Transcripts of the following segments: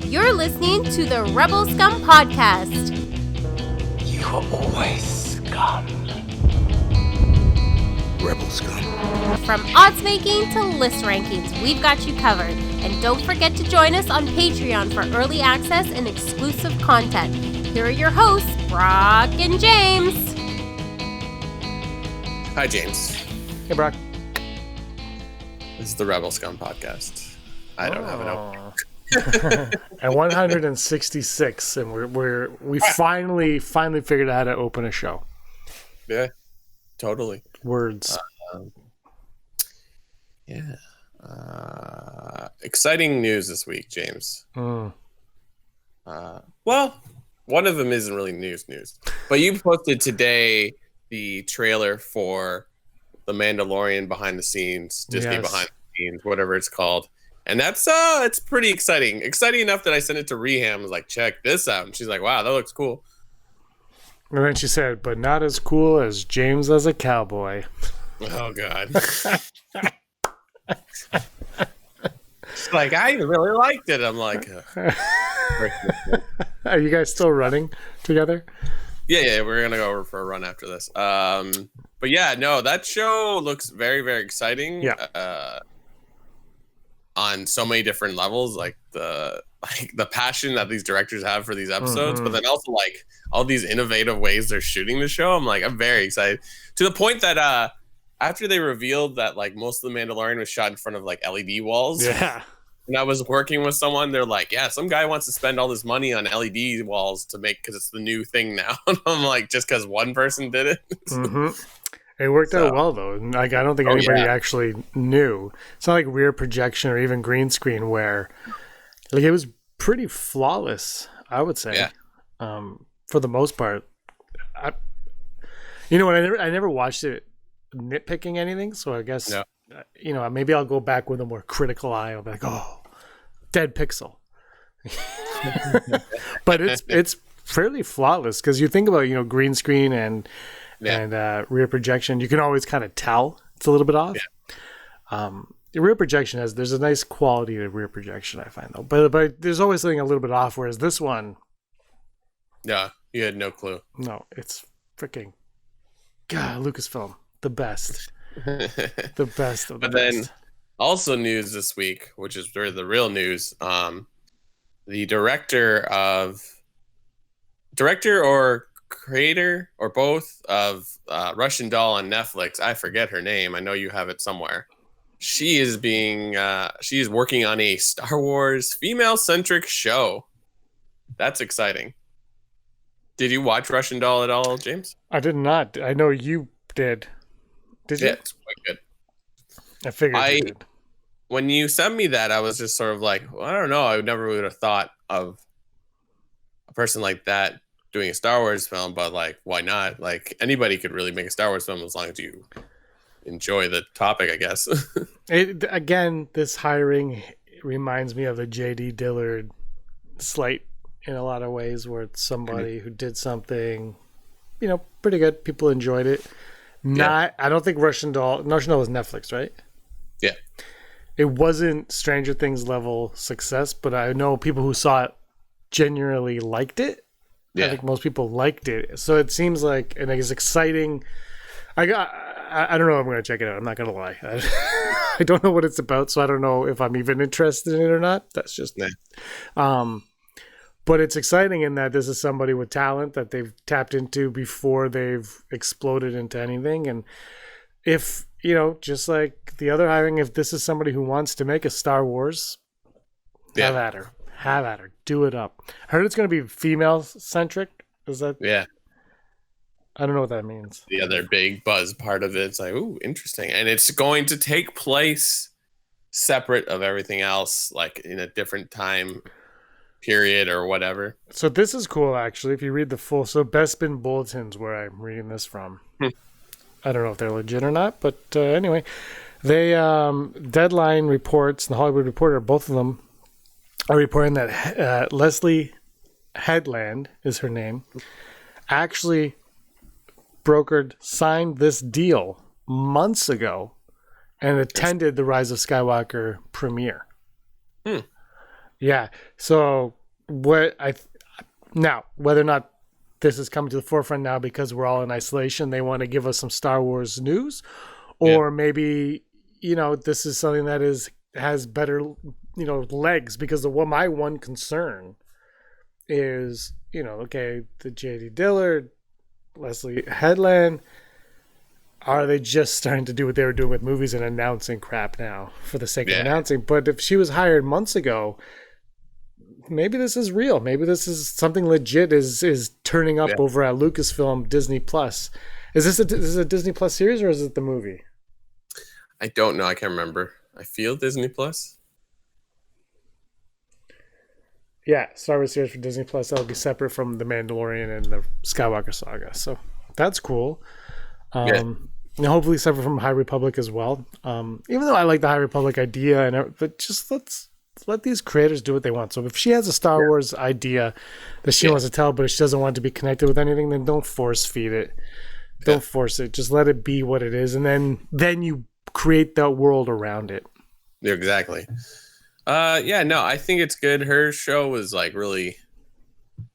You're listening to the Rebel Scum Podcast. You are always scum. Rebel Scum. From odds making to list rankings, we've got you covered. And don't forget to join us on Patreon for early access and exclusive content. Here are your hosts, Brock and James. Hi, James. Hey, Brock. This is the Rebel Scum Podcast. I don't have an opening. At 166, and we finally figured out how to open a show. Yeah, totally. Words. Exciting news this week, James. Well, one of them isn't really news, but you posted today the trailer for The Mandalorian behind the scenes, Disney behind the scenes, whatever it's called. And that's it's pretty exciting. Exciting enough that I sent it to Reham. I was like, check this out. And she's like, wow, that looks cool. And then she said, but not as cool as James as a cowboy. Oh, God. She's like, I really liked it. I'm like, Are you guys still running together? Yeah, we're going to go over for a run after this. But yeah, no, that show looks very, very exciting. Yeah. On so many different levels, like the passion that these directors have for these episodes, but then also like all these innovative ways they're shooting the show. I'm very excited to the point that after they revealed that like most of The Mandalorian was shot in front of like LED walls. Yeah. And I was working with someone, they're like, yeah, some guy wants to spend all this money on LED walls to make, because it's the new thing now. And I'm like, just because one person did it. It worked out well, though. Like, I don't think anybody actually knew. It's not like rear projection or even green screen where, like, it was pretty flawless, I would say. Yeah. For the most part. I never watched it nitpicking anything, so I guess, maybe I'll go back with a more critical eye. I'll be like, oh, dead pixel. But it's fairly flawless, because you think about, green screen and rear projection, you can always kind of tell it's a little bit off. The rear projection there's a nice quality to rear projection, I find, though, but there's always something a little bit off, whereas this one, you had no clue. No, it's freaking Lucasfilm, the best. The best of the best. Then also news this week, which is the real news, the director or creator or both of Russian Doll on Netflix, I forget her name, I know you have it somewhere. She is working on a Star Wars female-centric show. That's exciting. Did you watch Russian Doll at all, James? I did not. I know you did. Did you? Yeah, it's quite good. I figured you did. When you sent me that, I was just sort of like, well, I don't know. I never would have thought of a person like that doing a Star Wars film, but like, why not? Like, anybody could really make a Star Wars film as long as you enjoy the topic, I guess. Again, this hiring reminds me of the J.D. Dillard slight in a lot of ways, where it's somebody who did something, pretty good. People enjoyed it. I don't think Russian Doll was Netflix, right? Yeah. It wasn't Stranger Things level success, but I know people who saw it genuinely liked it. Yeah. I think most people liked it. So it seems like, and it's exciting. I don't know if I'm going to check it out. I'm not going to lie. I don't know what it's about, so I don't know if I'm even interested in it or not. That's just me. But it's exciting in that this is somebody with talent that they've tapped into before they've exploded into anything. And if, just like the other hiring, if this is somebody who wants to make a Star Wars, have at her. Have at her. Do it up. I heard it's going to be female-centric. Is that? Yeah. I don't know what that means. The other big buzz part of it's like, ooh, interesting. And it's going to take place separate of everything else, like in a different time period or whatever. So this is cool, actually. If you read the full, Bespin Bulletin's where I'm reading this from. I don't know if they're legit or not, but anyway, they Deadline reports and the Hollywood Reporter, both of them are reporting that Leslie Headland is her name, actually signed this deal months ago and attended the Rise of Skywalker premiere. Yeah. So now, whether or not this is coming to the forefront now because we're all in isolation, they want to give us some Star Wars news, or maybe this is something that has better legs, because my one concern is the J.D. Dillard, Leslie Headland, are they just starting to do what they were doing with movies and announcing crap now for the sake of announcing? But if she was hired months ago, maybe this is real. Maybe this is something legit is turning up over at Lucasfilm Disney Plus. Is this a Disney Plus series, or is it the movie? I don't know. I can't remember. I feel Disney Plus. Yeah, Star Wars series for Disney Plus. That'll be separate from The Mandalorian and the Skywalker Saga. So that's cool. And hopefully separate from High Republic as well. Even though I like the High Republic idea, but just let these creators do what they want. So if she has a Star Wars idea that she wants to tell, but she doesn't want to be connected with anything, then don't force feed it. Don't force it. Just let it be what it is, and then you create that world around it. Yeah, exactly. I think it's good. Her show was like really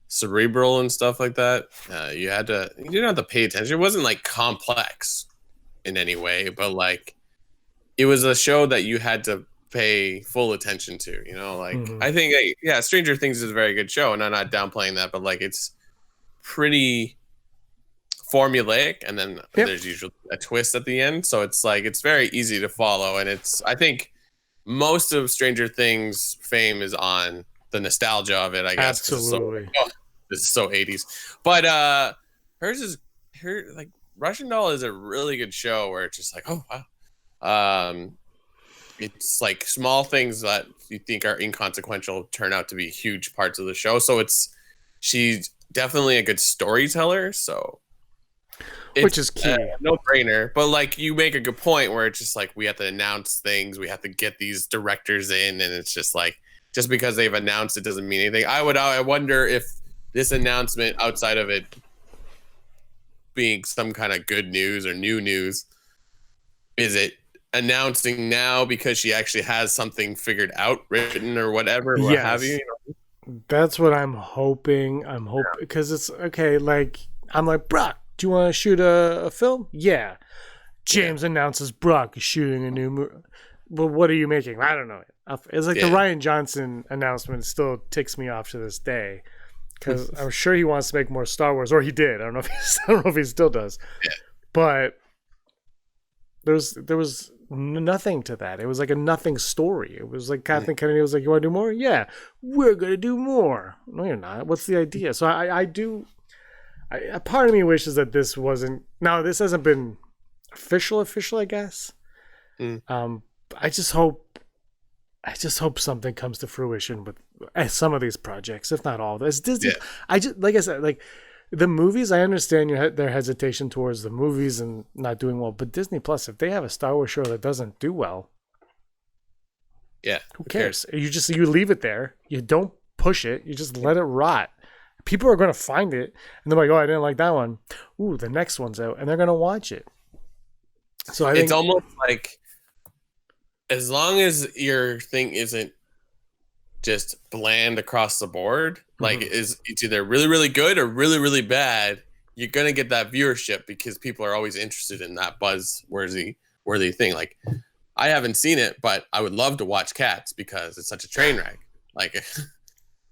cerebral and stuff like that. You didn't have to pay attention. It wasn't like complex in any way, but like it was a show that you had to pay full attention to, I think Stranger Things is a very good show, and I'm not downplaying that, but like it's pretty formulaic, and then there's usually a twist at the end, so it's like it's very easy to follow, and I think most of Stranger Things fame is on the nostalgia of it, I guess. Absolutely. This is so 80s. But her Russian Doll is a really good show where it's just like, oh wow. It's like small things that you think are inconsequential turn out to be huge parts of the show. So she's definitely a good storyteller. So which is key. No brainer. But like you make a good point where it's just like we have to announce things. We have to get these directors in, and it's just like just because they've announced it doesn't mean anything. I wonder if this announcement, outside of it being some kind of good news or new news, is it announcing now because she actually has something figured out, written or whatever, what have you? That's what I'm hoping. Because it's okay. Like I'm like, Brock, do you want to shoot a film? Yeah. James announces Brock is shooting a new movie. Well, what are you making? I don't know. It's like the Rian Johnson announcement still ticks me off to this day, because I'm sure he wants to make more Star Wars, or he did. I don't know if he still does. Yeah. But there was nothing to that. It was like a nothing story. It was like Kathleen Kennedy was like, "You want to do more? Yeah, we're gonna do more." No, you're not. What's the idea? So a part of me wishes that this wasn't. Now this hasn't been official, I guess. I just hope something comes to fruition with some of these projects, if not all. This Disney. Yeah. Like I said, like the movies. I understand their hesitation towards the movies and not doing well, but Disney Plus, if they have a Star Wars show that doesn't do well, who cares? You leave it there. You don't push it. You just let it rot. People are going to find it, and they're like, "Oh, I didn't like that one. Ooh, the next one's out," and they're going to watch it. So I think it's almost like, as long as your thing isn't just bland across the board, like it's either really, really good or really, really bad, you're going to get that viewership because people are always interested in that buzz-worthy thing. Like, I haven't seen it, but I would love to watch Cats because it's such a train wreck.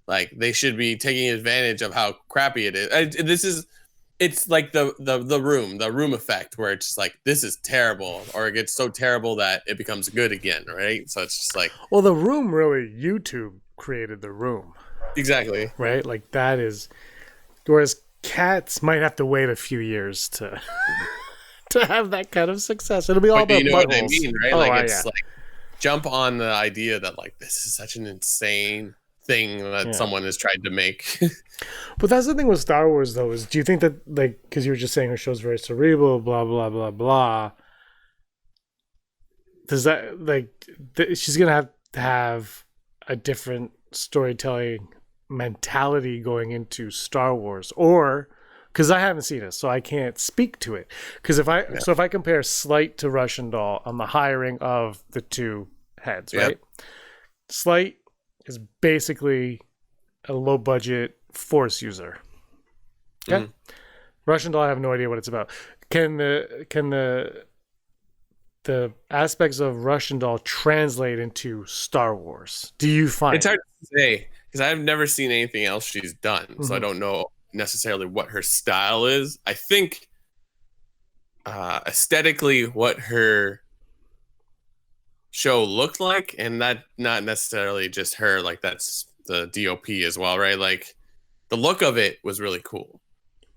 Like they should be taking advantage of how crappy it is. It's like the room effect, where it's just like, this is terrible, or it gets so terrible that it becomes good again, right? So it's just like, well, the Room, really, YouTube created the Room, exactly, right? Like that is, whereas Cats might have to wait a few years to have that kind of success. It'll be all about what I mean, right? Like jump on the idea that like this is such an insane thing that someone has tried to make. But that's the thing with Star Wars, though, is do you think that, like, because you were just saying her show's very cerebral, blah, blah, blah, blah, does that, like, she's going to have a different storytelling mentality going into Star Wars? Or, because I haven't seen it, so I can't speak to it. Because if I compare Slight to Russian Doll on the hiring of the two heads, right? Slight is basically a low budget Force user. Okay. Russian Doll, I have no idea what it's about. Can the aspects of Russian Doll translate into Star Wars? Do you find it's hard to say because I've never seen anything else she's done, so I don't know necessarily what her style is. I think aesthetically what her show looked like, and that not necessarily just her, like that's the DOP as well, right? Like the look of it was really cool.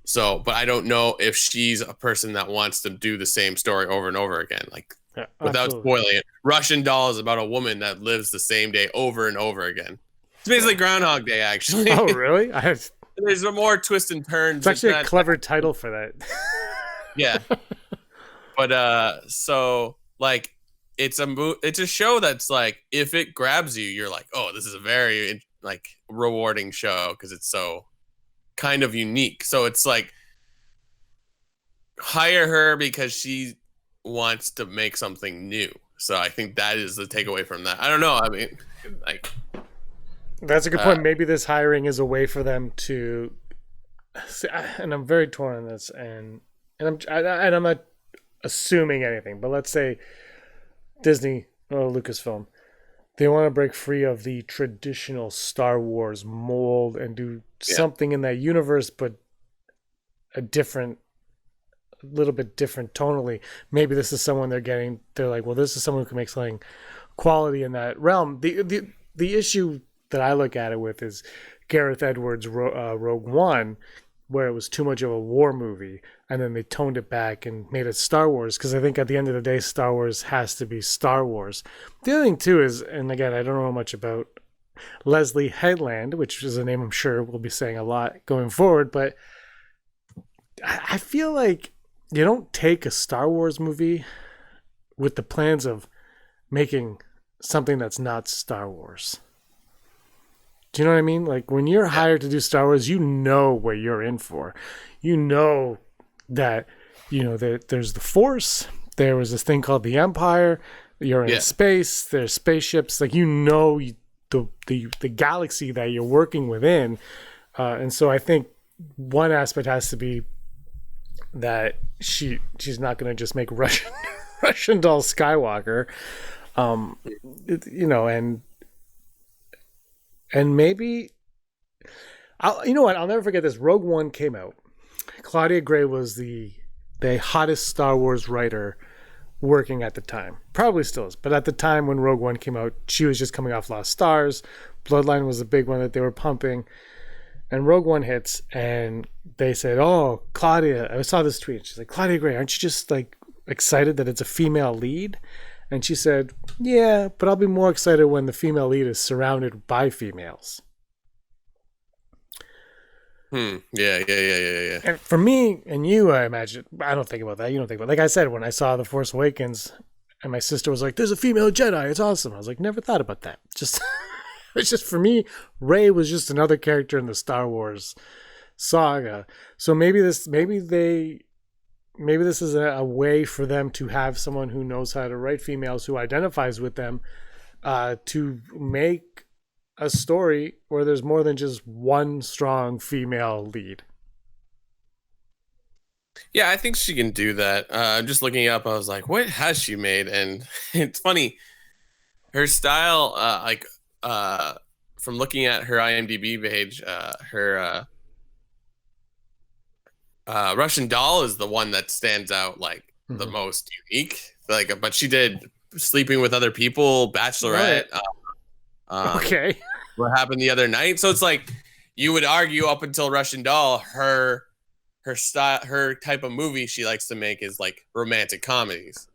So, but I don't know if she's a person that wants to do the same story over and over again. Like, without spoiling it, Russian Doll is about a woman that lives the same day over and over again. It's basically Groundhog Day, actually. Oh, really? There's more twists and turns. It's actually a clever title for that. Yeah. But so like it's a show that's like if it grabs you, you're like, oh, this is a very like rewarding show because it's so kind of unique. So it's like hire her because she wants to make something new. So I think that is the takeaway from that. I don't know. I mean, like that's a good point. Maybe this hiring is a way for them to. And I'm very torn on this, and I'm not assuming anything, but let's say Disney or Lucasfilm, they want to break free of the traditional Star Wars mold and do something in that universe, but a little bit different tonally. Maybe this is someone they're like, well, this is someone who can make something quality in that realm. The issue that I look at it with is Gareth Edwards' Rogue One, where it was too much of a war movie, and then they toned it back and made it Star Wars, because I think at the end of the day, Star Wars has to be Star Wars. The other thing, too, is, and again, I don't know much about Leslie Headland, which is a name I'm sure we'll be saying a lot going forward, but I feel like you don't take a Star Wars movie with the plans of making something that's not Star Wars. Do you know what I mean? Like when you're hired to do Star Wars, you know what you're in for. You know that, that there's the Force. There was this thing called the Empire. You're in space. There's spaceships. Like, the galaxy that you're working within. And so I think one aspect has to be that she's not going to just make Russian Doll Skywalker. And maybe, I'll never forget this. Rogue One came out. Claudia Gray was the hottest Star Wars writer working at the time. Probably still is. But at the time when Rogue One came out, she was just coming off Lost Stars. Bloodline was the big one that they were pumping. And Rogue One hits, and they said, oh, Claudia, I saw this tweet. She's like, Claudia Gray, aren't you just like excited that it's a female lead? And she said, yeah, but I'll be more excited when the female lead is surrounded by females. Yeah. And for me and you, I imagine, I don't think about that. You don't think about it. Like I said, when I saw The Force Awakens and my sister was like, there's a female Jedi, it's awesome. I was like, never thought about that. It's just for me, Rey was just another character in the Star Wars saga. So maybe this is a way for them to have someone who knows how to write females, who identifies with them, to make a story where there's more than just one strong female lead. Yeah, I think she can do that. Just looking up, I was like, what has she made? And it's funny. Her style, from looking at her IMDb page, her Russian Doll is the one that stands out like the most unique. Like, but she did Sleeping with Other People, Bachelorette. Right. Okay. What Happened the Other Night. So it's like you would argue up until Russian Doll, her style, her type of movie she likes to make is like romantic comedies.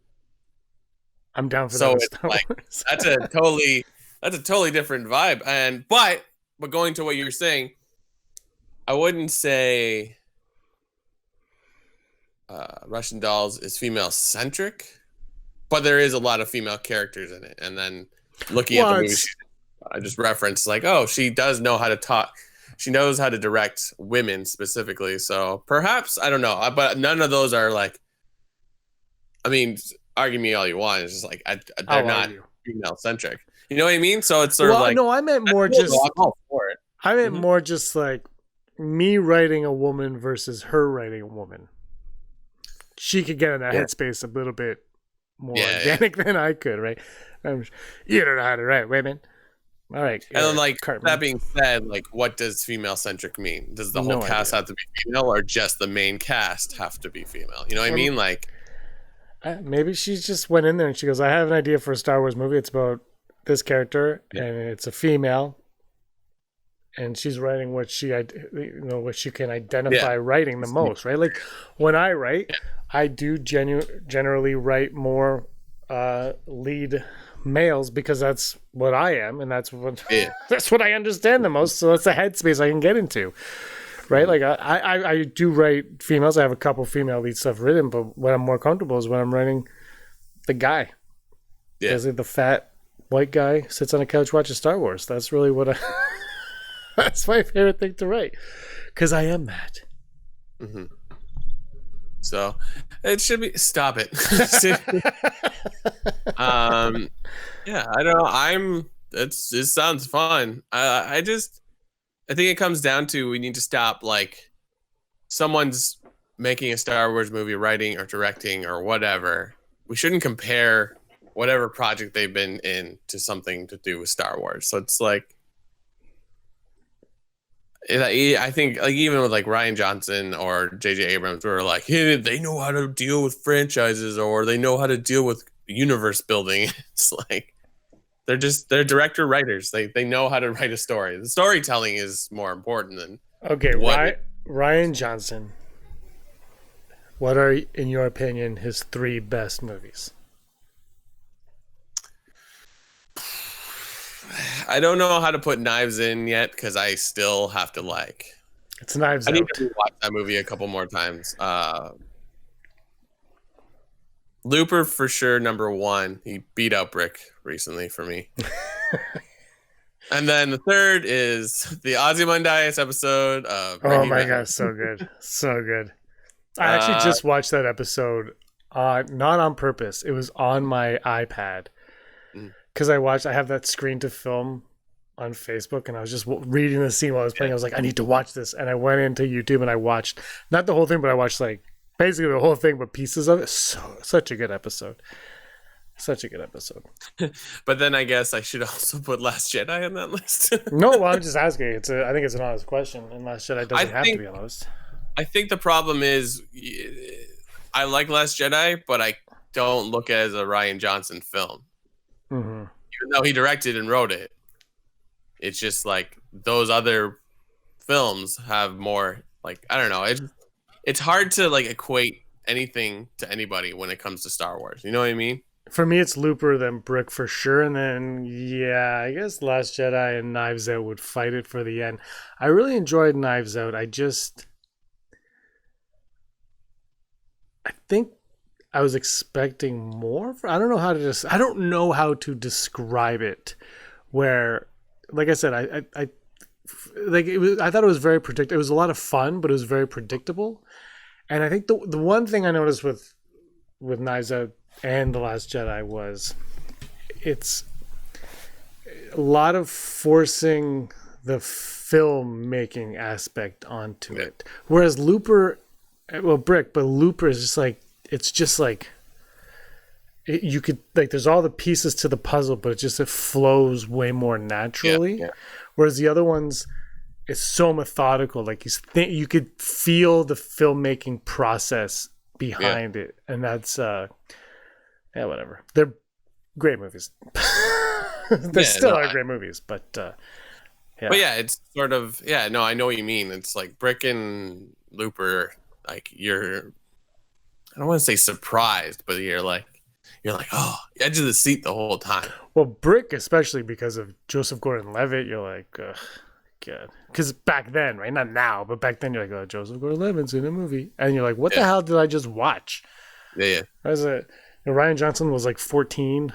I'm down for so that. So it's like that's a totally different vibe. But going to what you were saying, I wouldn't say Russian Dolls is female centric, but there is a lot of female characters in it. And then looking at the movie, I just referenced like, oh, she does know how to talk. She knows how to direct women specifically. So perhaps, I don't know, but none of those are like, I mean, argue me all you want. It's just like, they're not female centric. You know what I mean? So it's sort of like, no, I meant more just, I'm all for it. I meant more just like me writing a woman versus her writing a woman. She could get in that headspace a little bit more organic than I could, right? You don't know how to write women. All right. And then, like, that being said, like, what does female-centric mean? Does the whole cast have to be female, or just the main cast have to be female? You know what I mean? Like, maybe she just went in there and she goes, I have an idea for a Star Wars movie. It's about this character, and it's a female, and she's writing what she can identify writing the most, right? Like, when I write, I do generally write more lead males because that's what I am, and that's what that's what I understand the most. So that's the headspace I can get into, right? Like I do write females. I have a couple female lead stuff written, but what I'm more comfortable is when I'm writing the guy. Yeah, is it the fat white guy sits on a couch watches Star Wars? That's really what that's my favorite thing to write because I am that. Mm-hmm. So it should be. Stop it. Yeah, I don't know. It sounds fun. I think it comes down to we need to stop, like, someone's making a Star Wars movie, writing or directing or whatever. We shouldn't compare whatever project they've been in to something to do with Star Wars. So it's like, I think, like, even with like Rian Johnson or J.J. Abrams, we were like, hey, they know how to deal with franchises, or they know how to deal with universe building. It's like they're director writers. They know how to write a story. The storytelling is more important than Rian Johnson. What are, in your opinion, his 3 best movies? I don't know how to put Knives In yet because I still have to like. It's Knives Out. I need to watch that movie a couple more times. Looper for sure, number 1. He beat out Brick recently for me. And then the third is the Ozymandias episode of Oh my god, so good. So good. I actually just watched that episode, not on purpose. It was on my iPad. Because I have that screen to film on Facebook, and I was just reading the scene while I was playing. I was like, I need to watch this. And I went into YouTube and I watched, not the whole thing, but I watched like basically the whole thing, but pieces of it. Such a good episode. Such a good episode. But then I guess I should also put Last Jedi on that list. No, well, I'm just asking. I think it's an honest question, and Last Jedi doesn't have to be honest. I think the problem is I like Last Jedi, but I don't look at it as a Rian Johnson film. Mm-hmm. Even though he directed and wrote it, it's just like those other films have more, like, I don't know. It's hard to like equate anything to anybody when it comes to Star Wars. You know what I mean? For me, it's Looper, then Brick for sure, and then I guess Last Jedi and Knives Out would fight it for the end. I really enjoyed Knives Out. I think I was expecting more. I don't know how to describe it. Where, like I said, I thought it was very predictable. It was a lot of fun, but it was very predictable. And I think the one thing I noticed with Knives Out and The Last Jedi was it's a lot of forcing the filmmaking aspect onto it. Whereas Looper is just like, it's just like you could, like, there's all the pieces to the puzzle, but it flows way more naturally. Whereas the other ones, it's so methodical. Like you could feel the filmmaking process behind it, and that's whatever. They're great movies. They still are great movies, but But yeah, it's sort of no, I know what you mean. It's like Brick and Looper, like I don't want to say surprised, but you're like, oh, edge of the seat the whole time. Well, Brick, especially because of Joseph Gordon-Levitt, you're like, ugh, God. Because back then, right? Not now, but back then, you're like, oh, Joseph Gordon-Levitt's in a movie. And you're like, what the hell did I just watch? Yeah. Rian Johnson was like 14.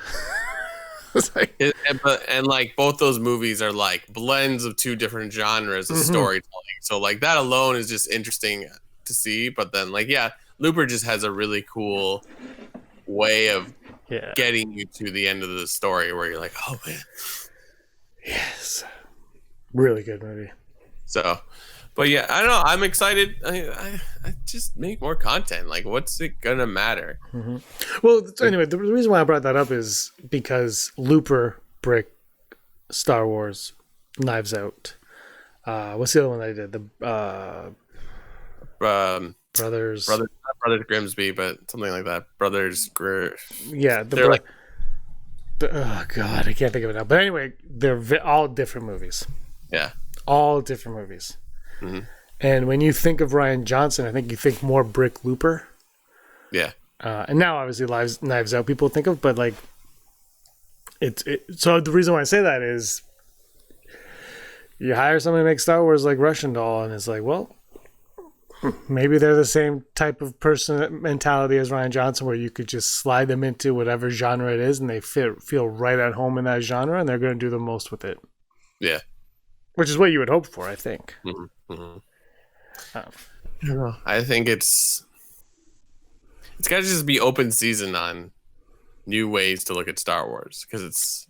And like both those movies are like blends of 2 different genres of storytelling. So like that alone is just interesting to see. But then like, Looper just has a really cool way of getting you to the end of the story where you're like, oh man. Yes. Really good movie. So, but yeah, I don't know. I'm excited. I just make more content. Like, what's it gonna matter? Mm-hmm. Well, anyway, the reason why I brought that up is because Looper, Brick, Star Wars, Knives Out. What's the other one that I did? The Brothers Grimsby, but something like that. Yeah, oh god, I can't think of it now. But anyway, they're all different movies. Yeah, all different movies. Mm-hmm. And when you think of Rian Johnson, I think you think more Brick, Looper. Yeah. And now obviously Knives Out people think of, but like so the reason why I say that is you hire somebody to make Star Wars like Russian Doll, and it's like, well, maybe they're the same type of person mentality as Rian Johnson, where you could just slide them into whatever genre it is, and they feel right at home in that genre, and they're going to do the most with it. Yeah, which is what you would hope for, I think. Mm-hmm. Mm-hmm. I don't know. I think it's got to just be open season on new ways to look at Star Wars, because it's,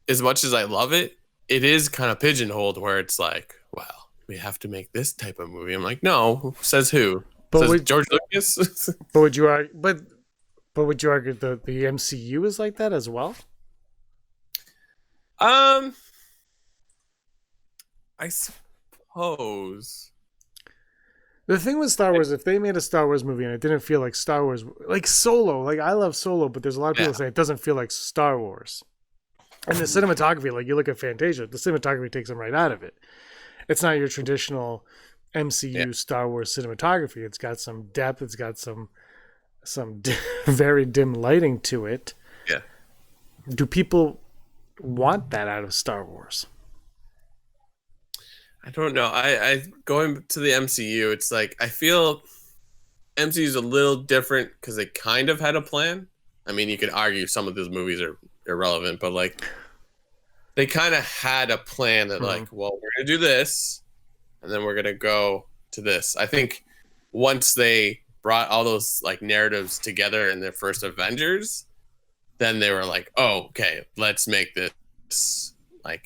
as much as I love it, it is kind of pigeonholed where it's like, well, we have to make this type of movie. I'm like, no, says who? Says George Lucas? But would you argue? But would you argue the MCU is like that as well? I suppose. The thing with Star Wars, if they made a Star Wars movie and it didn't feel like Star Wars, like Solo, like I love Solo, but there's a lot of people say it doesn't feel like Star Wars. And the cinematography, like you look at Fantasia, the cinematography takes them right out of it. It's not your traditional MCU Star Wars cinematography. It's got some depth. It's got some very dim lighting to it. Yeah. Do people want that out of Star Wars? I don't know. I going to the MCU, it's like I feel MCU is a little different because they kind of had a plan. I mean, you could argue some of those movies are irrelevant, but like they kind of had a plan that like, well, we're gonna do this, and then we're gonna go to this. I think once they brought all those like narratives together in their first Avengers, then they were like, oh, okay, let's make this like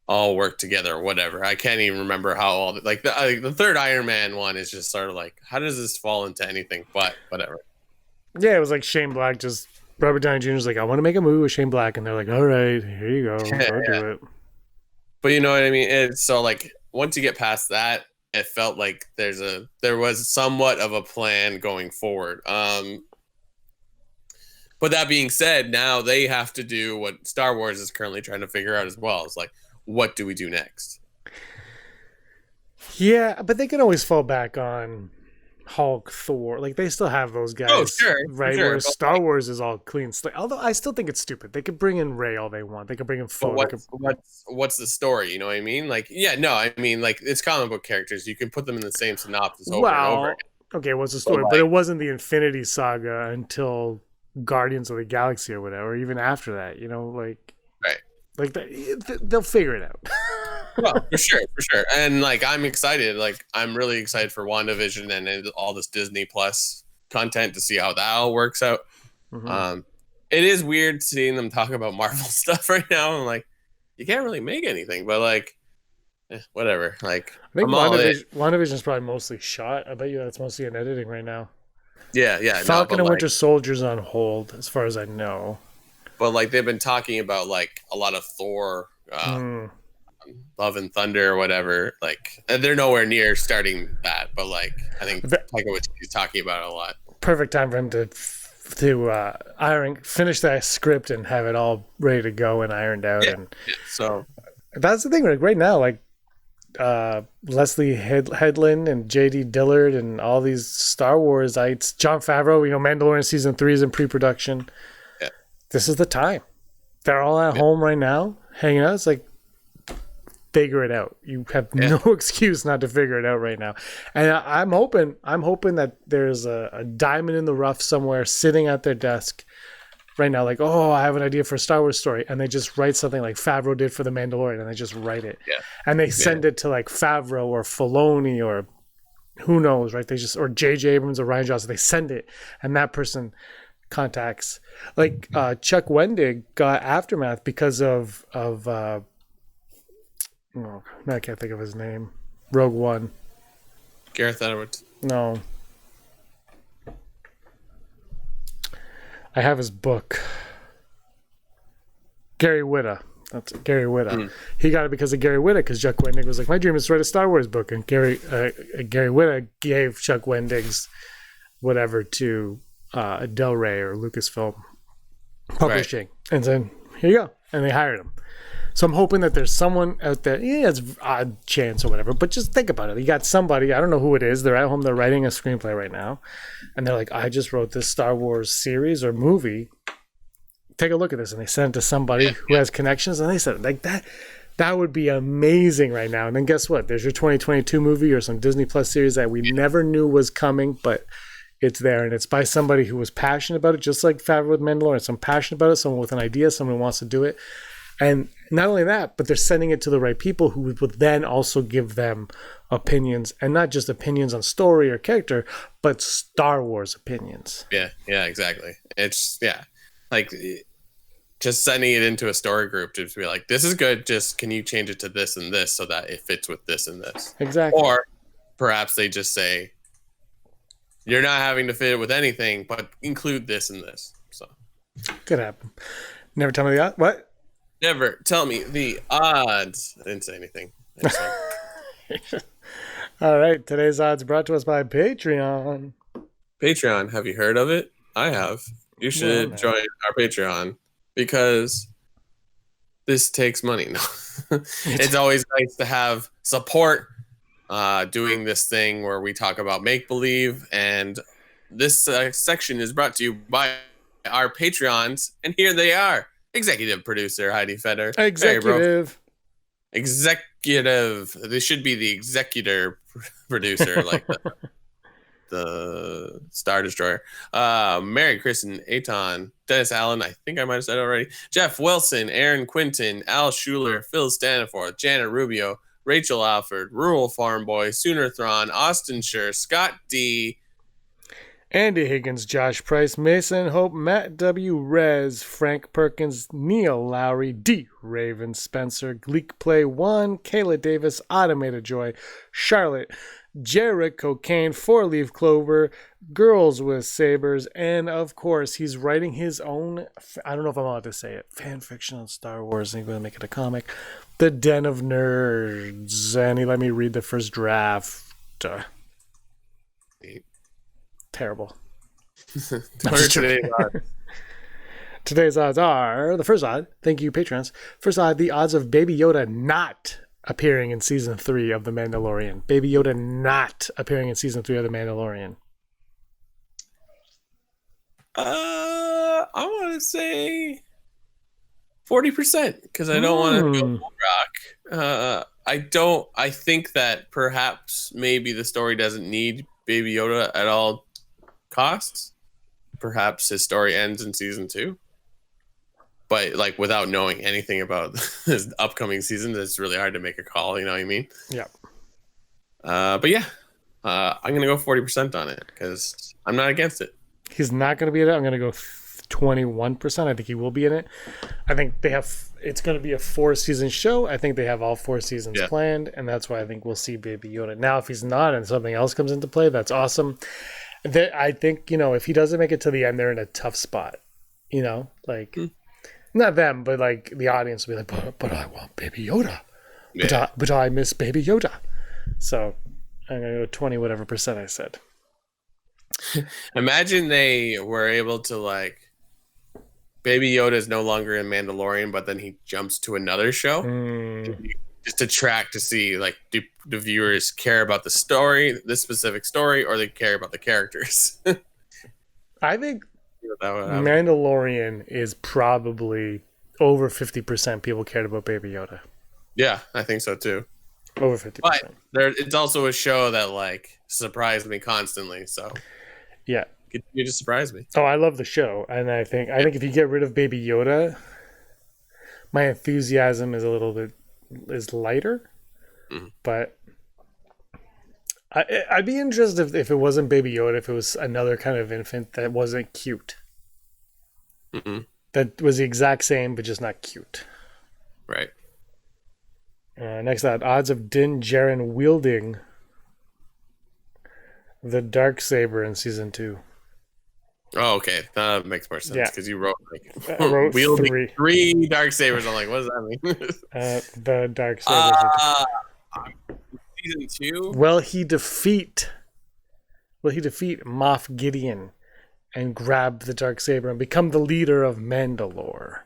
all work together or whatever. I can't even remember how all the third Iron Man one is just sort of like, how does this fall into anything but whatever. Yeah, it was like Shane Black just Robert Downey Jr. was like, I want to make a movie with Shane Black, and they're like, all right, here you go, go do it. But you know what I mean? It's so like once you get past that, it felt like there was somewhat of a plan going forward. But that being said, now they have to do what Star Wars is currently trying to figure out as well. It's like, what do we do next? Yeah, but they can always fall back on Hulk, Thor. Like they still have those guys. Oh, sure, right? Sure. Whereas Star Wars is all clean slate. Although I still think it's stupid. They could bring in Rey all they want. They could bring in Thor. What's the story? You know what I mean? Like, yeah, no, I mean, like it's comic book characters. You can put them in the same synopsis over and over again. Okay, what's the story? But it wasn't the Infinity Saga until Guardians of the Galaxy or whatever. Even after that, you know, like right, like they'll figure it out. Well, for sure. And like I'm excited. Like I'm really excited for WandaVision and all this Disney Plus content to see how that all works out. Mm-hmm. It is weird seeing them talk about Marvel stuff right now. I'm like, you can't really make anything, but like, whatever. Like, I think WandaVision is probably mostly shot. I bet you that's mostly in editing right now. Yeah. Falcon and Winter Soldier's on hold, as far as I know. But like they've been talking about like a lot of Thor. Love and Thunder or whatever, like they're nowhere near starting that, but like I think Taika Waititi's talking about it a lot. Perfect time for him to finish that script and have it all ready to go and ironed out. So that's the thing. Like right now, like Leslie Headland and J.D. Dillard and all these Star Warsites, Jon Favreau, Mandalorian season 3 is in pre-production. Yeah. This is the time. They're all at home right now, hanging out. It's like, figure it out. You have no excuse not to figure it out right now. And I'm hoping that there's a diamond in the rough somewhere sitting at their desk right now, like, oh, I have an idea for a Star Wars story, and they just write something like Favreau did for The Mandalorian, and they just write it. Yeah. And they send it to like Favreau or Filoni or who knows, right? They just, or J.J. Abrams or Rian Johnson, they send it, and that person contacts. Like Chuck Wendig got Aftermath because of Oh, I can't think of his name. Rogue One. Gareth Edwards. No. I have his book. Gary Whitta. That's Gary Whitta. He got it because of Gary Whitta, because Chuck Wendig was like, my dream is to write a Star Wars book. And Gary Whitta gave Chuck Wendig's whatever to Del Rey or Lucasfilm Publishing. Right. And then, here you go. And they hired him. So I'm hoping that there's someone out there, it's odd chance or whatever, but just think about it. You got somebody, I don't know who it is, they're at home, they're writing a screenplay right now, and they're like, I just wrote this Star Wars series or movie. Take a look at this. And they sent it to somebody who has connections, and they said, like, that would be amazing right now. And then guess what? There's your 2022 movie or some Disney Plus series that we never knew was coming, but it's there, and it's by somebody who was passionate about it, just like Favreau with Mandalorian. Someone passionate about it, someone with an idea, someone who wants to do it. And not only that, but they're sending it to the right people who would then also give them opinions, and not just opinions on story or character, but Star Wars opinions. Yeah, exactly. It's, like just sending it into a story group to be like, this is good, just can you change it to this and this so that it fits with this and this? Exactly. Or perhaps they just say, you're not having to fit it with anything, but include this and this. So could happen. Never tell me the odds. What? Never tell me the odds. I didn't say anything. All right. Today's odds brought to us by Patreon. Patreon. Have you heard of it? I have. You should join our Patreon because this takes money. No. It's always nice to have support doing this thing where we talk about make-believe. And this section is brought to you by our Patreons. And here they are. Executive producer Heidi Feder. Executive. Hey, executive. This should be the executor producer, like the Star Destroyer. Mary Kristen, Aton, Dennis Allen. I think I might have said it already. Jeff Wilson, Aaron Quinton, Al Schuler, Phil Staniforth, Janet Rubio, Rachel Alford, Rural Farm Boy, Sooner Thrawn, Austin Schur, Scott D. Andy Higgins, Josh Price, Mason Hope, Matt W. Rez, Frank Perkins, Neil Lowry, D. Raven Spencer, Gleek Play 1, Kayla Davis, Automated Joy, Charlotte, Jarek Cocaine, 4-Leaf Clover, Girls with Sabers, and of course, he's writing his own, I don't know if I'm allowed to say it, fan fiction on Star Wars, and he's going to make it a comic, The Den of Nerds, and he let me read the first draft. Terrible. Today's odds are, the first odd, thank you, patrons. First odd, the odds of Baby Yoda not appearing in season 3 of The Mandalorian. Baby Yoda not appearing in season 3 of The Mandalorian. I want to say 40% because I don't want to go rock. I think that perhaps maybe the story doesn't need Baby Yoda at all costs. Perhaps his story ends in season 2. But like without knowing anything about this upcoming season, it's really hard to make a call. You know what I mean? Yeah. But yeah, I'm gonna go 40% on it because I'm not against it. He's not gonna be in it. I'm gonna go 21%. I think he will be in it. I think they have. It's gonna be a 4-season show. I think they have all 4 seasons planned, and that's why I think we'll see Baby Yoda. Now, if he's not and something else comes into play, that's awesome. I think if he doesn't make it to the end, they're in a tough spot. Like. Not them, but like the audience will be like, but I want Baby Yoda. Yeah. But I miss Baby Yoda. So I'm going to go 20 whatever percent I said. Imagine they were able to like, Baby Yoda is no longer in Mandalorian, but then he jumps to another show. Just to track to see, like, do the viewers care about the story, this specific story, or they care about the characters? I think Mandalorian is probably over 50% people cared about Baby Yoda. Yeah, I think so too. Over 50%. But it's also a show that like surprised me constantly. So yeah, continue to surprise me. Oh, I love the show, and I think if you get rid of Baby Yoda, my enthusiasm is a little bit lighter. But I'd be interested if it wasn't Baby Yoda, if it was another kind of infant that wasn't cute. That was the exact same, but just not cute. Right. Next out, odds of Din Djarin wielding the Darksaber in season 2. Oh, okay. That makes more sense because you wrote I wrote wielding three Darksabers. I'm like, what does that mean? The Darksaber. Season 2? Will he defeat Moff Gideon and grab the Darksaber and become the leader of Mandalore?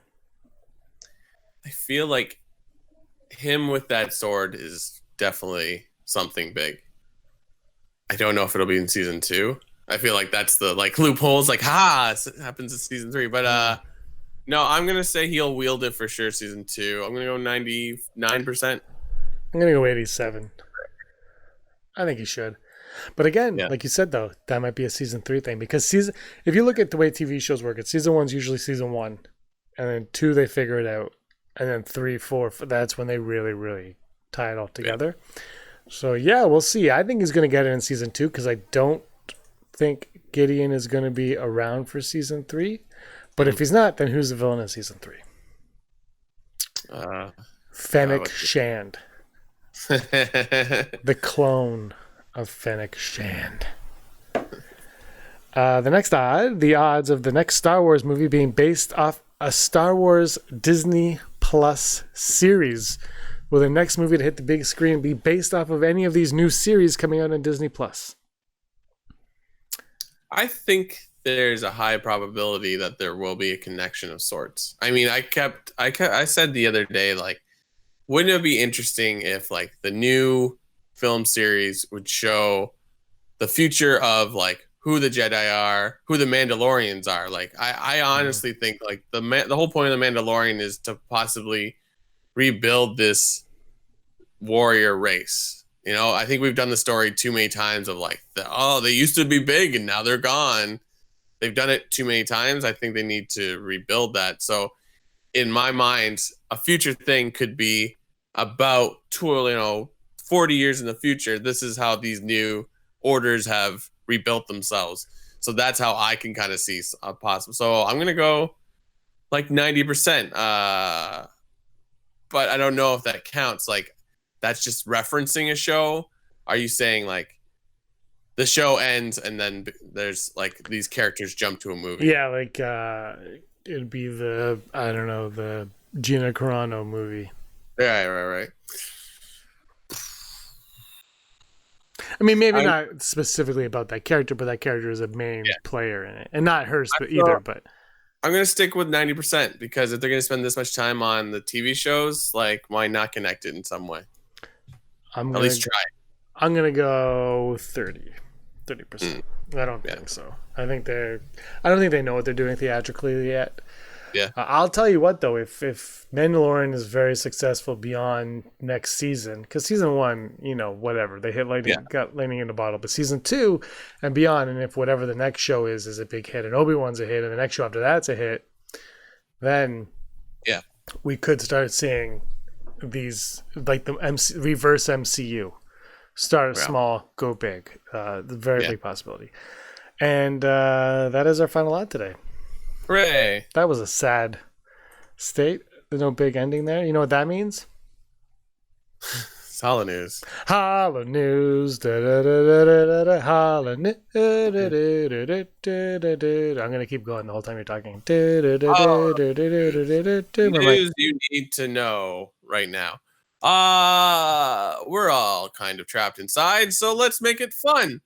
I feel like him with that sword is definitely something big. I don't know if it'll be in season 2. I feel like that's the loopholes. It happens in season 3. But no, I'm gonna say he'll wield it for sure. Season 2. I'm gonna go 99%. I'm gonna go 87. I think he should. But again, like you said though, that might be a season 3 thing because if you look at the way TV shows work, it's season 1's usually season 1, and then 2 they figure it out, and then 3, 4 that's when they really, really tie it all together. Yeah. So yeah, we'll see. I think he's gonna get it in season 2 because I don't think Gideon is going to be around for season 3, but if he's not, then who's the villain in season 3? Fennec Shand. The clone of Fennec Shand. The next the odds of the next Star Wars movie being based off a Star Wars Disney Plus series. Will the next movie to hit the big screen be based off of any of these new series coming out on Disney Plus? I think there's a high probability that there will be a connection of sorts. I mean, I said the other day, wouldn't it be interesting if the new film series would show the future of who the Jedi are, who the Mandalorians are? I honestly think the whole point of the Mandalorian is to possibly rebuild this warrior race. I think we've done the story too many times of they used to be big and now they're gone. They've done it too many times. I think they need to rebuild that. So in my mind, a future thing could be about 40 years in the future. This is how these new orders have rebuilt themselves. So that's how I can kind of see possible. So I'm going to go 90%. But I don't know if that counts. That's just referencing a show. Are you saying the show ends and then there's these characters jump to a movie? Yeah, it'd be the Gina Carano movie. Right. I mean, maybe not specifically about that character, but that character is a main player in it, and not hers either. But I'm gonna stick with 90% because if they're gonna spend this much time on the TV shows, why not connect it in some way? At least try. I'm gonna go 30%. I don't think so. I don't think they know what they're doing theatrically yet. Yeah. I'll tell you what though, if Mandalorian is very successful beyond next season, because season 1, whatever, they hit got lightning in a bottle, but season 2 and beyond, and if whatever the next show is a big hit, and Obi-Wan's a hit, and the next show after that's a hit, then we could start seeing these the reverse MCU. Start small, go big. Very big possibility. And that is our final ad today. Hooray! That was a sad state. There's no big ending there. You know what that means? It's hollow news. Hollow news. Hollow news. I'm going to keep going the whole time you're talking. News you need to know right now. We're all kind of trapped inside, so let's make it fun.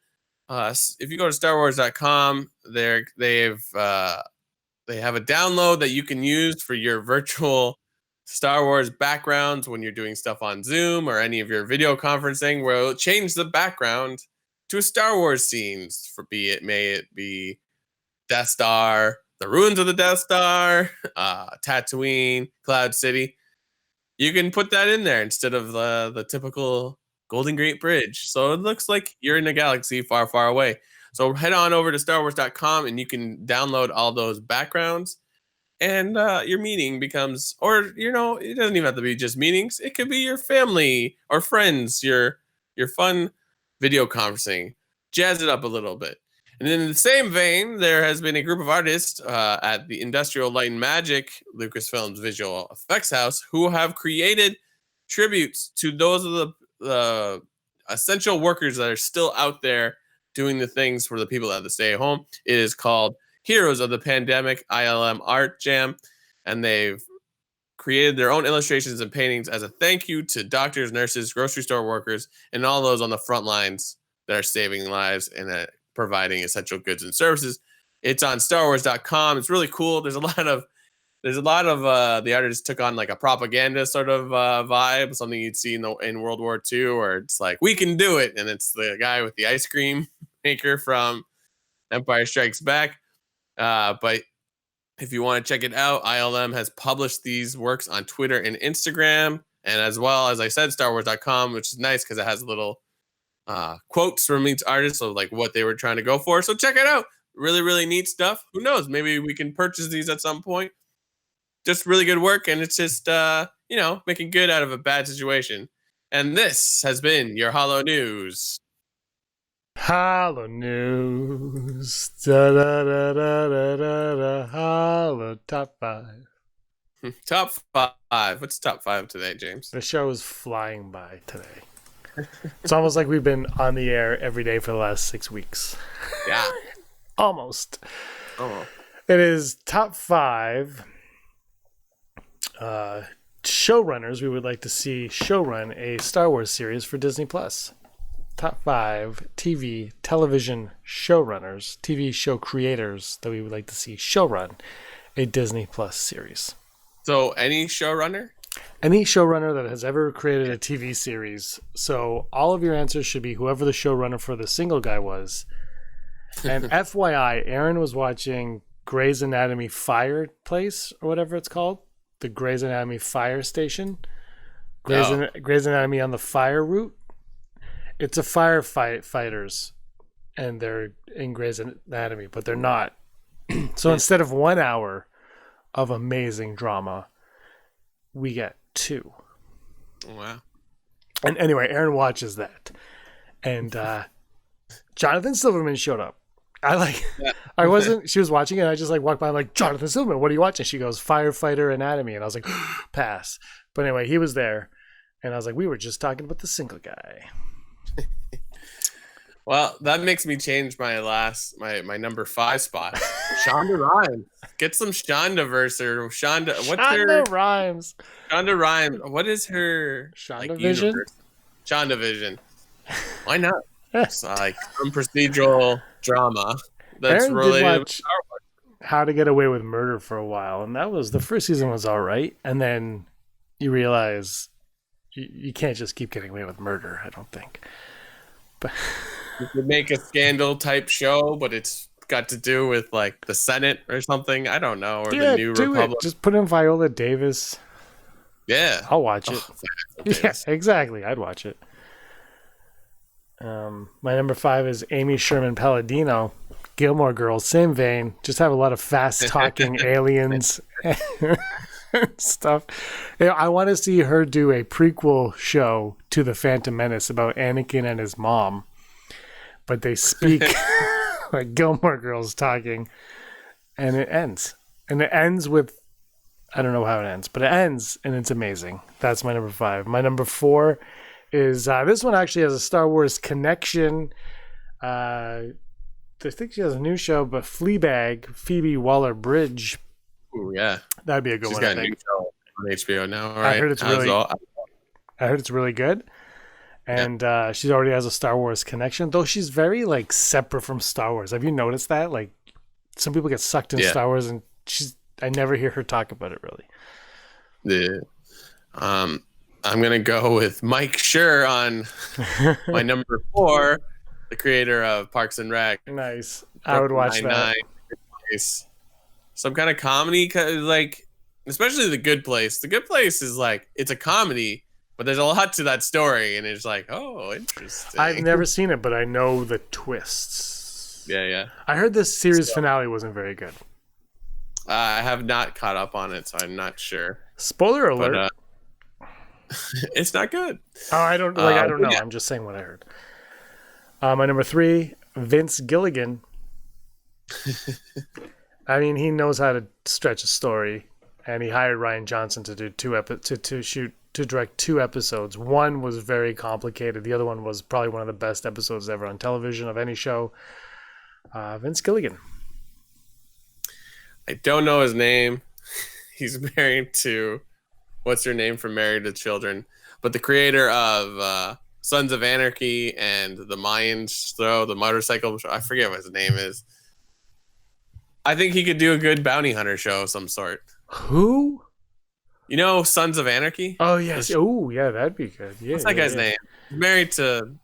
If you go to StarWars.com, they have a download that you can use for your virtual Star Wars backgrounds when you're doing stuff on Zoom or any of your video conferencing, where it'll change the background to a Star Wars scenes. May it be Death Star, the ruins of the Death Star, Tatooine, Cloud City. You can put that in there instead of the typical Golden Gate Bridge. So it looks like you're in a galaxy far, far away. So head on over to StarWars.com and you can download all those backgrounds. And your meeting becomes, or, it doesn't even have to be just meetings. It could be your family or friends, your fun video conferencing. Jazz it up a little bit. And then in the same vein, there has been a group of artists at the Industrial Light and Magic, Lucasfilm's visual effects house, who have created tributes to those of the essential workers that are still out there doing the things for the people that have to stay at home. It is called Heroes of the Pandemic ILM Art Jam, and they've created their own illustrations and paintings as a thank you to doctors, nurses, grocery store workers, and all those on the front lines that are saving lives and providing essential goods and services. It's on StarWars.com. It's really cool. There's a lot of the artists took on like a propaganda sort of vibe, something you'd see in World War II, where it's like, we can do it. And it's the guy with the ice cream maker from Empire Strikes Back. But if you want to check it out, ILM has published these works on Twitter and Instagram. And as well, as I said, StarWars.com, which is nice because it has little quotes from each artist of like what they were trying to go for. So check it out. Really, really neat stuff. Who knows? Maybe we can purchase these at some point. Just really good work, and it's just making good out of a bad situation. And this has been your Hollow News. Hollow News. Da, da, da, da, da, da, da. Hollow Top 5. Top 5. What's top 5 today, James? The show is flying by today. It's almost like we've been on the air every day for the last 6 weeks. Yeah. Almost. Oh. It is top 5 showrunners we would like to see showrun a Star Wars series for Disney Plus. Top 5 television showrunners, TV show creators that we would like to see showrun a Disney Plus series. So any showrunner? Any showrunner that has ever created a TV series. So all of your answers should be whoever the showrunner for the single guy was. And FYI, Aaron was watching Grey's Anatomy Fireplace or whatever it's called. The Grey's Anatomy Fire Station. Grey's Anatomy on the Fire Route. It's a firefighters, and they're in Grey's Anatomy, but they're not. So instead of 1 hour of amazing drama, we get 2. Wow. And anyway, Aaron watches that. And Jonathan Silverman showed up. She was watching it, and I just like walked by, I'm like, Jonathan Silverman, what are you watching? She goes, Firefighter Anatomy. And I was like, pass. But anyway, he was there, and I was like, we were just talking about the single guy. Well, that makes me change my number 5 spot. Shonda Rhimes. Get some Shondaverse or Shonda. What's Shonda Rhimes. Shonda Rhimes. What is her Shonda Vision? Universe? Shonda Vision. Why not? It's like some procedural drama that's Aaron related to Star Wars. How to Get Away with Murder for a while, and the first season was all right, and then you realize you can't just keep getting away with murder, I don't think. But you could make a scandal type show, but it's got to do with like the Senate or something. I don't know, or the New Republic. Just put in Viola Davis. Yeah, I'll watch it. Yeah, exactly. I'd watch it. My number 5 is Amy Sherman Palladino, Gilmore Girls, same vein. Just have a lot of fast talking aliens stuff. I want to see her do a prequel show to The Phantom Menace about Anakin and his mom, but they speak like Gilmore Girls talking, and it ends. And it ends with, I don't know how it ends, but it ends, and it's amazing. That's my number 5. My number 4 is this one actually has a Star Wars connection. I think she has a new show, but Fleabag, Phoebe Waller-Bridge. Ooh, yeah. That'd be a good She's one. got a new show on HBO now, right? I heard it's really good. And she already has a Star Wars connection, though she's very like separate from Star Wars. Have you noticed that? Like some people get sucked in Star Wars, and I never hear her talk about it really. Yeah. I'm going to go with Mike Schur on my number 4, the creator of Parks and Rec. Nice. I would watch that. Some kind of comedy, like, especially The Good Place. The Good Place is like, it's a comedy, but there's a lot to that story, and it's like, oh, interesting. I've never seen it, but I know the twists. Yeah. I heard this series finale wasn't very good. I have not caught up on it, so I'm not sure. Spoiler alert. But, it's not good. Oh, I don't know. Yeah. I'm just saying what I heard. My number 3, Vince Gilligan. I mean, he knows how to stretch a story, and he hired Ryan Johnson to do to shoot to direct 2 episodes. One was very complicated. The other one was probably one of the best episodes ever on television of any show. Vince Gilligan. I don't know his name. He's married to, what's her name from Married to Children? But the creator of Sons of Anarchy and the Mayans Throw, the motorcycle show. I forget what his name is. I think he could do a good bounty hunter show of some sort. Who? You know Sons of Anarchy? Oh, yes. Oh, yeah, that'd be good. Yeah, what's that guy's name? He's married to...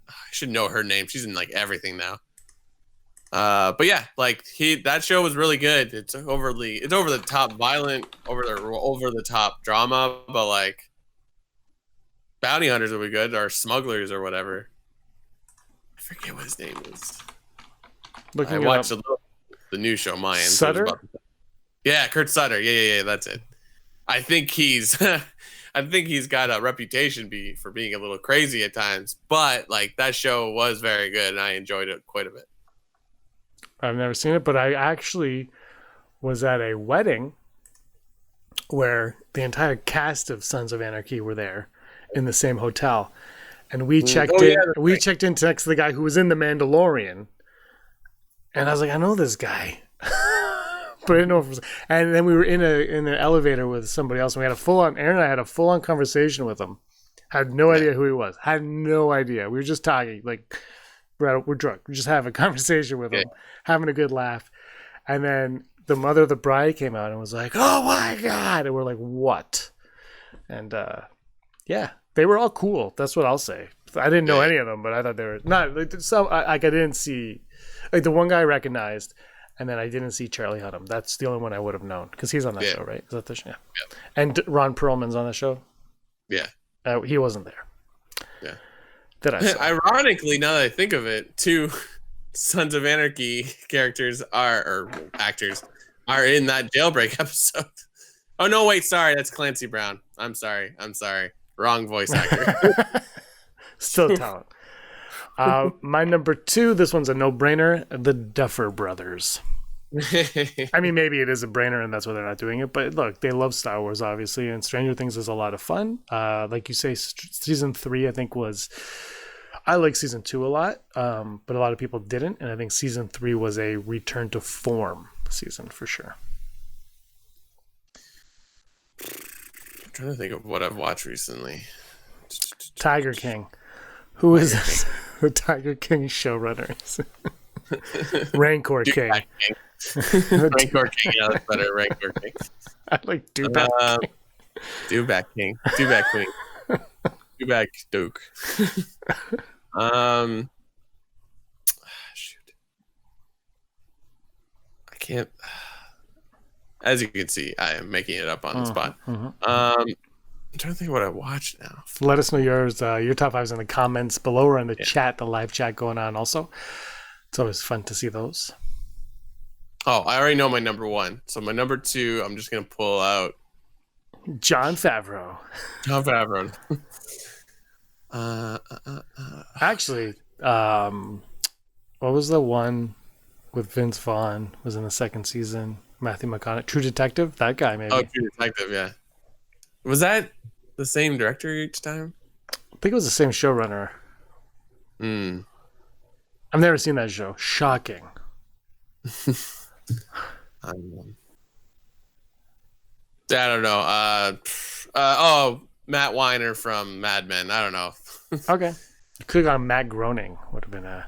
I should know her name. She's in like everything now. But yeah, like that show was really good. It's over the top violent, over the top drama, but like bounty hunters would be good, or smugglers or whatever. I forget what his name is. I watched the new show, Mayan. Sutter? Yeah, Kurt Sutter. Yeah, that's it. I think he's got a reputation for being a little crazy at times, but like that show was very good and I enjoyed it quite a bit. I've never seen it, but I actually was at a wedding where the entire cast of Sons of Anarchy were there in the same hotel. And we checked in. We checked in next to the guy who was in The Mandalorian. And I was like, I know this guy. But I didn't know if it was. And then we were in an elevator with somebody else. And we had Aaron and I had a full on conversation with him. Had no idea who he was. Had no idea. We were just talking. Like, we're drunk. We just have a conversation with him, having a good laugh. And then the mother of the bride came out and was like, oh my God. And we're like, what? And yeah, they were all cool. That's what I'll say. I didn't know any of them, but I thought they were not like some. I didn't see, like the one guy I recognized, and then I didn't see Charlie Hunnam. That's the only one I would have known because he's on that show, right? Is that the show? Yeah. And Ron Perlman's on the show. Yeah. He wasn't there. Yeah. That I saw. Ironically, now that I think of it, 2 Sons of Anarchy characters actors are in that Jailbreak episode. Oh no, wait, sorry, that's Clancy Brown. I'm sorry. Wrong voice actor. Still talent. My number 2, this one's a no-brainer, the Duffer Brothers. I mean, maybe it is a brainer and that's why they're not doing it, but look, they love Star Wars, obviously, and Stranger Things is a lot of fun. Like you say, season 3, I think I like season 2 a lot, but a lot of people didn't, and I think season 3 was a return to form season for sure. I'm trying to think of what I've watched recently. Tiger King. Who is this? The Tiger King showrunners. Rancor King. Rancor King, yeah, that's better. Rancor King. I like Dewback King. Dewback King. Dewback Queen. Dewback Duke. Shoot. I can't. As you can see, I am making it up on the spot. I'm trying to think of what I watched now. Let us know your top 5s in the comments below or in the chat, the live chat going on also. It's always fun to see those. Oh, I already know my number 1. So my number 2, I'm just going to pull out Jon Favreau. Jon Favreau. Actually, what was the one with Vince Vaughn? Was in the 2nd season. Matthew McConaughey. True Detective? That guy, maybe. Oh, True Detective, yeah. Was that the same director each time? I think it was the same showrunner. I've never seen that show. Shocking. I don't know. Matt Weiner from Mad Men. I don't know. Okay. Could have gone Matt Groening. Would have been a...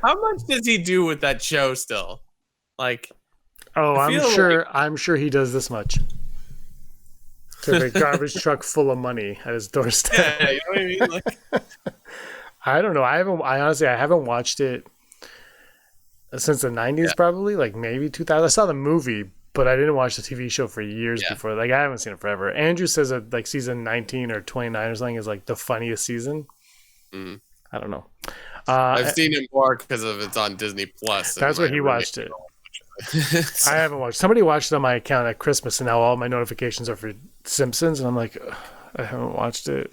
How much does he do with that show still? Like... Oh, I'm sure he does this much. To a garbage truck full of money at his doorstep. Yeah, you know what I mean? Like... I don't know. I honestly haven't watched it since the 90s, probably. Like maybe 2000. I saw the movie, but I didn't watch the TV show for years before. Like I haven't seen it forever. Andrew says that like season 19 or 29 or something is like the funniest season. I don't know. I've seen it more because of it's on Disney Plus. That's where he watched it. I haven't watched. Somebody watched it on my account at Christmas, and now all my notifications are for Simpsons, and I'm like, I haven't watched it.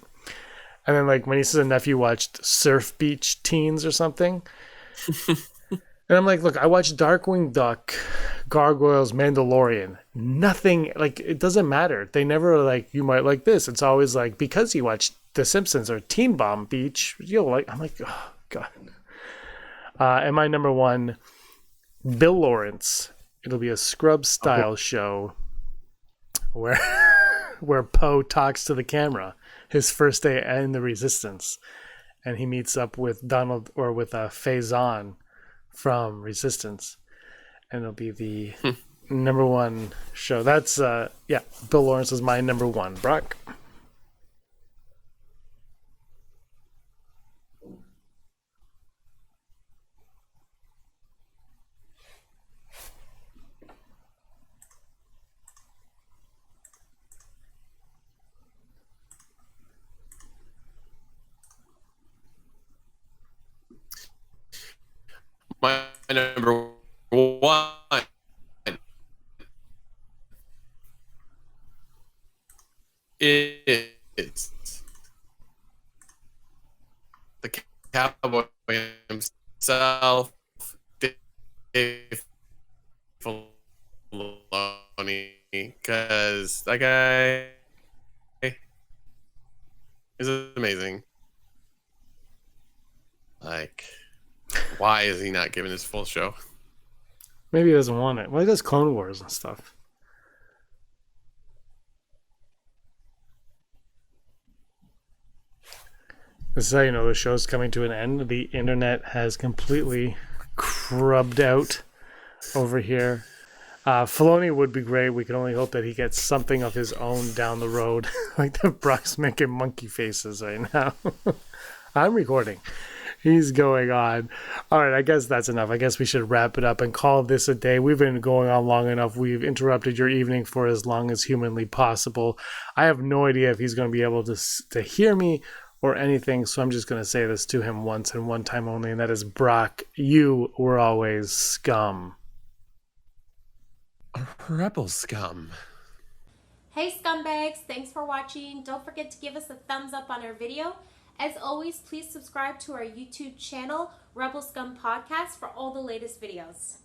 And then like my nieces and nephew watched Surf Beach Teens or something, and I'm like, look, I watched Darkwing Duck, Gargoyles, Mandalorian, nothing, like, it doesn't matter. They never like, you might like this. It's always like, because you watched The Simpsons or Teen Bomb Beach, you'll like. I'm like, oh god. And my number one, Bill Lawrence. It'll be a Scrub style show where where Poe talks to the camera his first day in the Resistance, and he meets up with Donald or with Faison from Resistance, and it'll be the number one show. That's Bill Lawrence is my number one. Brock. My number one is the cowboy himself, Dave Filoni, because that guy is amazing. Like, why is he not given his full show? Maybe he doesn't want it. Well, he does Clone Wars and stuff. This is how you know the show's coming to an end. The internet has completely crubbed out over here. Filoni would be great. We can only hope that he gets something of his own down the road. Like the Brock's making monkey faces right now. I'm recording. He's going on. All right, I guess that's enough. I guess we should wrap it up and call this a day. We've been going on long enough. We've interrupted your evening for as long as humanly possible. I have no idea if he's going to be able to hear me or anything, so I'm just going to say this to him once and one time only, and that is, Brock, you were always scum. Rebel scum. Hey scumbags, thanks for watching. Don't forget to give us a thumbs up on our video. As always, please subscribe to our YouTube channel, Rebel Scum Podcast, for all the latest videos.